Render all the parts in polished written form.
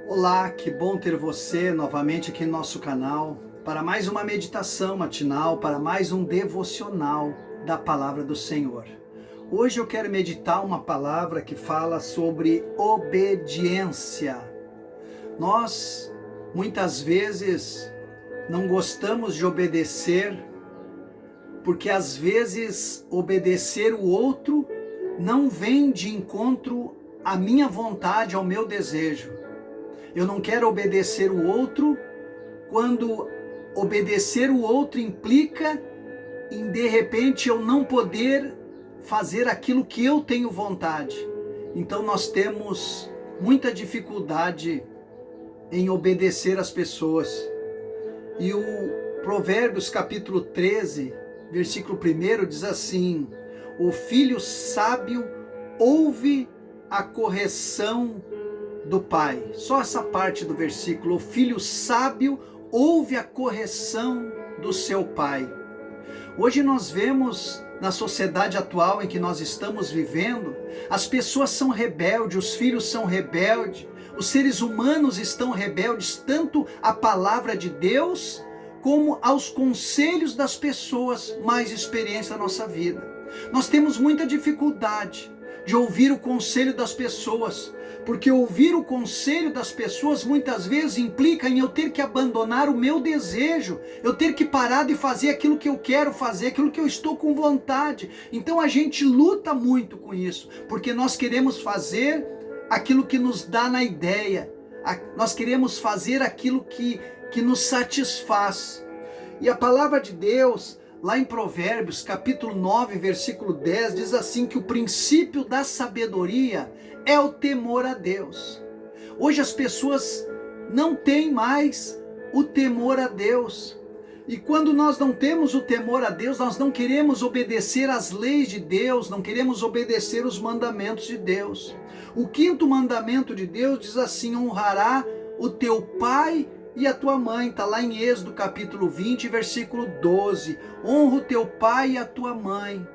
Olá, que bom ter você novamente aqui no nosso canal para mais uma meditação matinal, para mais um devocional da Palavra do Senhor. Hoje eu quero meditar uma palavra que fala sobre obediência. Nós, muitas vezes, não gostamos de obedecer, porque às vezes obedecer o outro não vem de encontro à minha vontade, ao meu desejo. Eu não quero obedecer o outro quando obedecer o outro implica em de repente eu não poder fazer aquilo que eu tenho vontade. Então nós temos muita dificuldade em obedecer as pessoas. E o Provérbios capítulo 13, versículo 1 diz assim: o filho sábio ouve a correção do pai. Só essa parte do versículo: o filho sábio ouve a correção do seu pai. Hoje nós vemos na sociedade atual em que nós estamos vivendo, as pessoas são rebeldes, os filhos são rebeldes, os seres humanos estão rebeldes tanto à palavra de Deus como aos conselhos das pessoas mais experientes da nossa vida. Nós temos muita dificuldade de ouvir o conselho das pessoas, porque ouvir o conselho das pessoas muitas vezes implica em eu ter que abandonar o meu desejo, eu ter que parar de fazer aquilo que eu quero fazer, aquilo que eu estou com vontade. Então a gente luta muito com isso, porque nós queremos fazer aquilo que nos dá na ideia, nós queremos fazer aquilo que nos satisfaz. E a palavra de Deus, lá em Provérbios, capítulo 9, versículo 10, diz assim que o princípio da sabedoria é o temor a Deus. Hoje as pessoas não têm mais o temor a Deus. E quando nós não temos o temor a Deus, nós não queremos obedecer às leis de Deus, não queremos obedecer os mandamentos de Deus. O quinto mandamento de Deus diz assim: honrará o teu pai e a tua mãe. Está lá em Êxodo capítulo 20, versículo 12. Honra o teu pai e a tua mãe.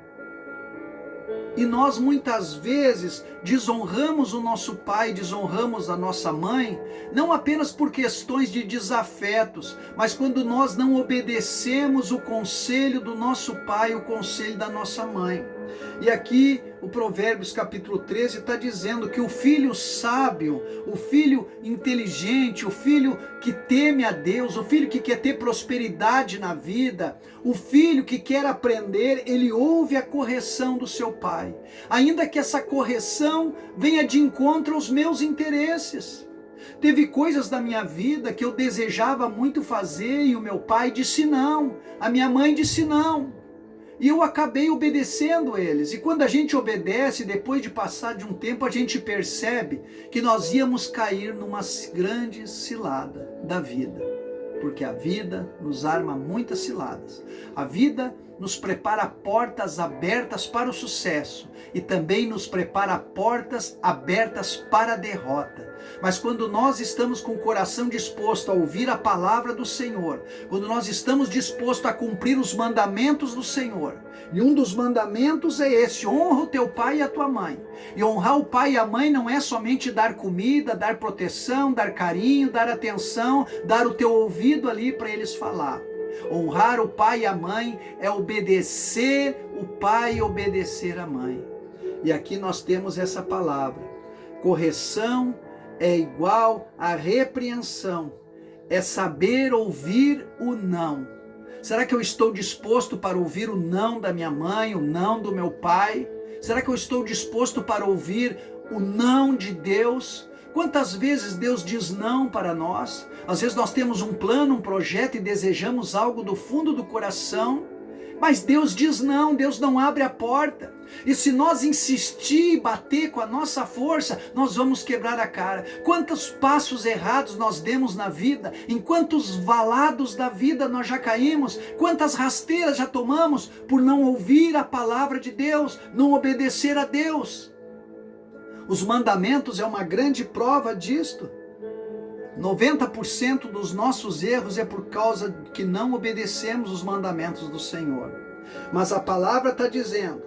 E nós muitas vezes desonramos o nosso pai, desonramos a nossa mãe, não apenas por questões de desafetos, mas quando nós não obedecemos o conselho do nosso pai, o conselho da nossa mãe. E aqui o Provérbios capítulo 13 está dizendo que o filho sábio, o filho inteligente, o filho que teme a Deus, o filho que quer ter prosperidade na vida, o filho que quer aprender, ele ouve a correção do seu pai, ainda que essa correção venha de encontro aos meus interesses. Teve coisas da minha vida que eu desejava muito fazer e o meu pai disse não, a minha mãe disse não. E eu acabei obedecendo eles. E quando a gente obedece, depois de passar de um tempo, a gente percebe que nós íamos cair numa grande cilada da vida. Porque a vida nos arma muitas ciladas. A vida nos prepara portas abertas para o sucesso e também nos prepara portas abertas para a derrota. Mas quando nós estamos com o coração disposto a ouvir a palavra do Senhor, quando nós estamos dispostos a cumprir os mandamentos do Senhor, e um dos mandamentos é esse: honra o teu pai e a tua mãe. E honrar o pai e a mãe não é somente dar comida, dar proteção, dar carinho, dar atenção, dar o teu ouvido ali para eles falar. Honrar o pai e a mãe é obedecer o pai e obedecer a mãe. E aqui nós temos essa palavra: correção é igual a repreensão, é saber ouvir o não. Será que eu estou disposto para ouvir o não da minha mãe, o não do meu pai? Será que eu estou disposto para ouvir o não de Deus? Quantas vezes Deus diz não para nós? Às vezes nós temos um plano, um projeto e desejamos algo do fundo do coração, mas Deus diz não, Deus não abre a porta. E se nós insistir e bater com a nossa força, nós vamos quebrar a cara. Quantos passos errados nós demos na vida, em quantos valados da vida nós já caímos, quantas rasteiras já tomamos por não ouvir a palavra de Deus, não obedecer a Deus. Os mandamentos é uma grande prova disto. 90% dos nossos erros é por causa que não obedecemos os mandamentos do Senhor. Mas a palavra está dizendo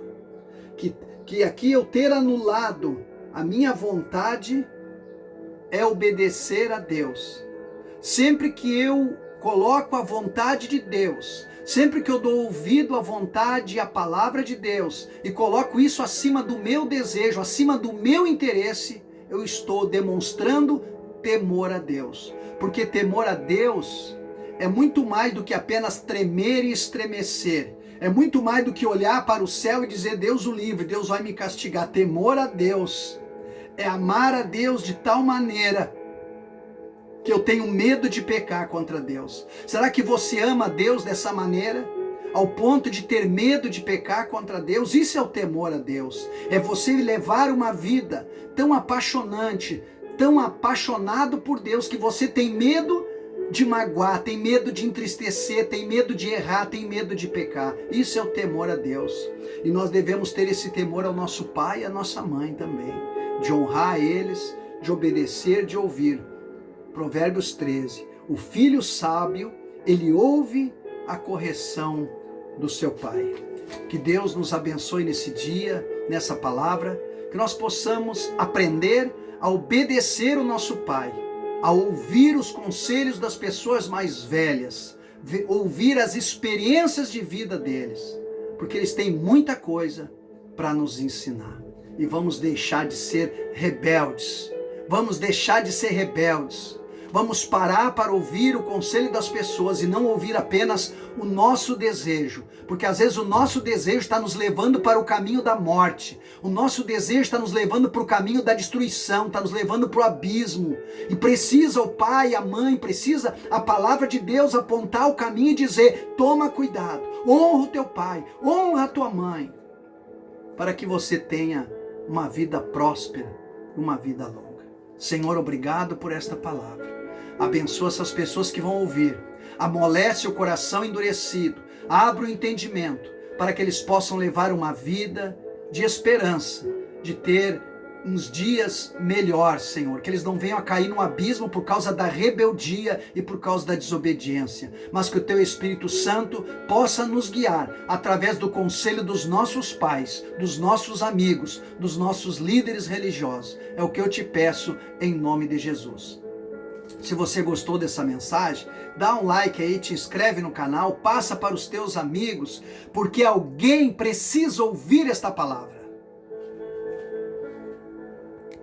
que aqui eu ter anulado a minha vontade é obedecer a Deus. Sempre que eu coloco a vontade de Deus, sempre que eu dou ouvido à vontade e à palavra de Deus e coloco isso acima do meu desejo, acima do meu interesse, eu estou demonstrando temor a Deus. Porque temor a Deus é muito mais do que apenas tremer e estremecer. É muito mais do que olhar para o céu e dizer: Deus o livre, Deus vai me castigar. Temor a Deus é amar a Deus de tal maneira que eu tenho medo de pecar contra Deus. Será que você ama Deus dessa maneira? Ao ponto de ter medo de pecar contra Deus? Isso é o temor a Deus. É você levar uma vida tão apaixonante, tão apaixonado por Deus, que você tem medo de magoar, tem medo de entristecer, tem medo de errar, tem medo de pecar. Isso é o temor a Deus. E nós devemos ter esse temor ao nosso pai e à nossa mãe também. De honrar eles, de obedecer, de ouvir. Provérbios 13, o filho sábio, ele ouve a correção do seu pai. Que Deus nos abençoe nesse dia, nessa palavra, que nós possamos aprender a obedecer o nosso pai, a ouvir os conselhos das pessoas mais velhas, ouvir as experiências de vida deles, porque eles têm muita coisa para nos ensinar. E vamos deixar de ser rebeldes, vamos deixar de ser rebeldes. Vamos parar para ouvir o conselho das pessoas e não ouvir apenas o nosso desejo. Porque às vezes o nosso desejo está nos levando para o caminho da morte. O nosso desejo está nos levando para o caminho da destruição, está nos levando para o abismo. E precisa o pai, a mãe, precisa a palavra de Deus apontar o caminho e dizer: toma cuidado, honra o teu pai, honra a tua mãe, para que você tenha uma vida próspera, uma vida longa. Senhor, obrigado por esta palavra. Abençoa essas pessoas que vão ouvir. Amolece o coração endurecido. Abra o entendimento para que eles possam levar uma vida de esperança, de ter uns dias melhores, Senhor. Que eles não venham a cair no abismo por causa da rebeldia e por causa da desobediência. Mas que o Teu Espírito Santo possa nos guiar através do conselho dos nossos pais, dos nossos amigos, dos nossos líderes religiosos. É o que eu te peço em nome de Jesus. Se você gostou dessa mensagem, dá um like aí, te inscreve no canal, passa para os teus amigos, porque alguém precisa ouvir esta palavra.